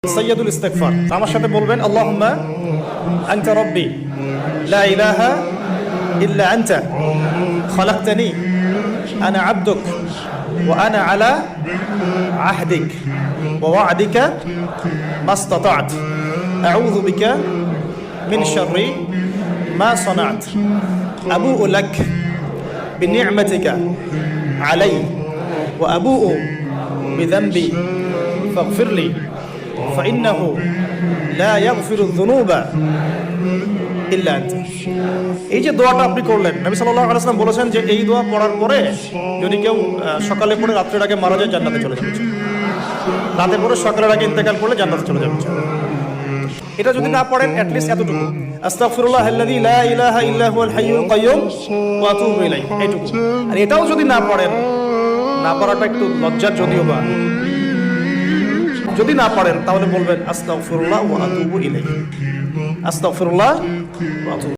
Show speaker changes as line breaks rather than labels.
সাইয়্যিদুল ইস্তিগফার। আমার সাথে বলবেন আল্লাহুম্মা আনতা রাব্বি লা ইলাহা ইল্লা আনতা খালাকতানি আনা আবদুক ওয়া আনা আলা আহদিক ওয়া ওয়া'দিকা মাসতাতা'ত আউযু বিকা মিন শাররি মা সানা'ত আবু'ু লাক বিনি'মাতিকা আলাইয়া ওয়া আবু'ু বিযানবি ফাগফিরলি فإنه لا يغفر الذنوب إلا أنت। এই যে দোয়াটা আপনি করলেন, নবী সাল্লাল্লাহু আলাইহি ওয়াসাল্লাম বলেছেন যে এই দোয়া পড়ার পরে যদি কেউ সকালে পড়ে রাত্রের আগে মারা যায় জান্নাতে চলে যাবে, রাতে পড়ে সকালের আগে ইন্তেকাল করলে জান্নাতে চলে যাবে। এটা যদি না পড়েন অ্যাটলিস্ট এতটুকু আস্তাগফিরুল্লাহ আল্লাযী লা ইলাহা ইল্লা হুয়াল হাইয়ুল কাইয়্যুম ওয়া আতুবু ইলাইহি, এইটুকু। আর এটাও যদি না পড়েন, না পড়াটা একটু লজ্জার যদিও বা, যদি না পারেন তাহলে বলবেন আস্তাগফিরুল্লাহ ওয়া আতুবু ইলাইহি, আস্তাগফিরুল্লাহ ওয়া আতুবু।